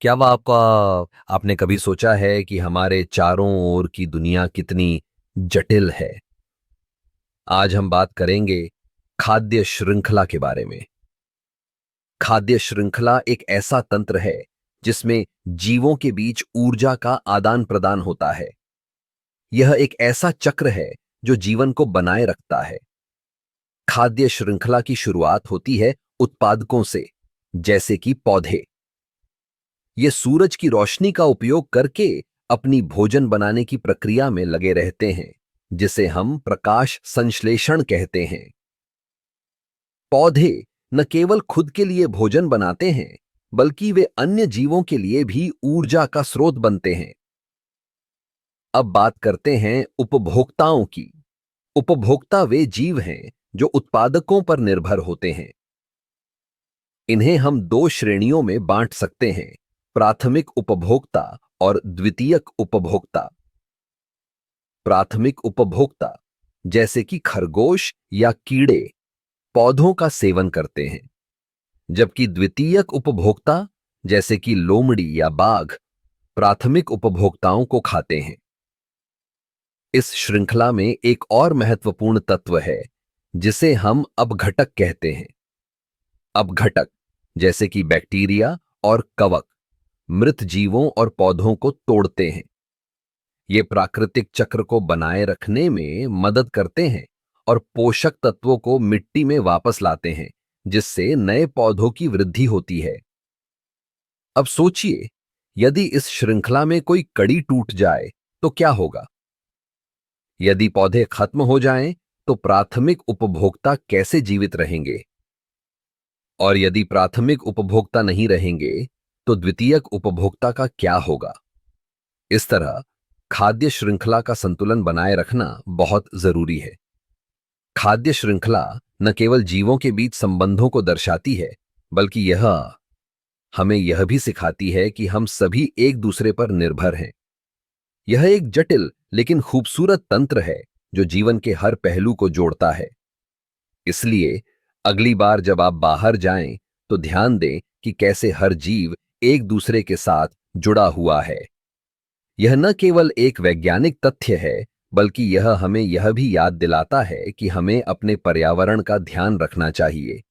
क्या आपने कभी सोचा है कि हमारे चारों ओर की दुनिया कितनी जटिल है? आज हम बात करेंगे खाद्य श्रृंखला के बारे में। खाद्य श्रृंखला एक ऐसा तंत्र है जिसमें जीवों के बीच ऊर्जा का आदान प्रदान होता है। यह एक ऐसा चक्र है जो जीवन को बनाए रखता है। खाद्य श्रृंखला की शुरुआत होती है उत्पादकों से, जैसे कि पौधे। ये सूरज की रोशनी का उपयोग करके अपनी भोजन बनाने की प्रक्रिया में लगे रहते हैं, जिसे हम प्रकाश संश्लेषण कहते हैं। पौधे न केवल खुद के लिए भोजन बनाते हैं, बल्कि वे अन्य जीवों के लिए भी ऊर्जा का स्रोत बनते हैं। अब बात करते हैं उपभोक्ताओं की। उपभोक्ता वे जीव हैं जो उत्पादकों पर निर्भर होते हैं। इन्हें हम दो श्रेणियों में बांट सकते हैं: प्राथमिक उपभोक्ता और द्वितीयक उपभोक्ता। प्राथमिक उपभोक्ता, जैसे कि खरगोश या कीड़े, पौधों का सेवन करते हैं, जबकि द्वितीयक उपभोक्ता, जैसे कि लोमड़ी या बाघ, प्राथमिक उपभोक्ताओं को खाते हैं। इस श्रृंखला में एक और महत्वपूर्ण तत्व है जिसे हम अपघटक कहते हैं। अपघटक, जैसे कि बैक्टीरिया और कवक, मृत जीवों और पौधों को तोड़ते हैं। ये प्राकृतिक चक्र को बनाए रखने में मदद करते हैं और पोषक तत्वों को मिट्टी में वापस लाते हैं, जिससे नए पौधों की वृद्धि होती है। अब सोचिए, यदि इस श्रृंखला में कोई कड़ी टूट जाए तो क्या होगा? यदि पौधे खत्म हो जाएं, तो प्राथमिक उपभोक्ता कैसे जीवित रहेंगे? और यदि प्राथमिक उपभोक्ता नहीं रहेंगे, तो द्वितीयक उपभोक्ता का क्या होगा? इस तरह खाद्य श्रृंखला का संतुलन बनाए रखना बहुत जरूरी है। खाद्य श्रृंखला न केवल जीवों के बीच संबंधों को दर्शाती है, बल्कि यह हमें यह भी सिखाती है कि हम सभी एक दूसरे पर निर्भर हैं। यह एक जटिल लेकिन खूबसूरत तंत्र है जो जीवन के हर पहलू को जोड़ता है। इसलिए अगली बार जब आप बाहर जाएं, तो ध्यान दें कि कैसे हर जीव एक दूसरे के साथ जुड़ा हुआ है। यह न केवल एक वैज्ञानिक तथ्य है, बल्कि यह हमें यह भी याद दिलाता है कि हमें अपने पर्यावरण का ध्यान रखना चाहिए।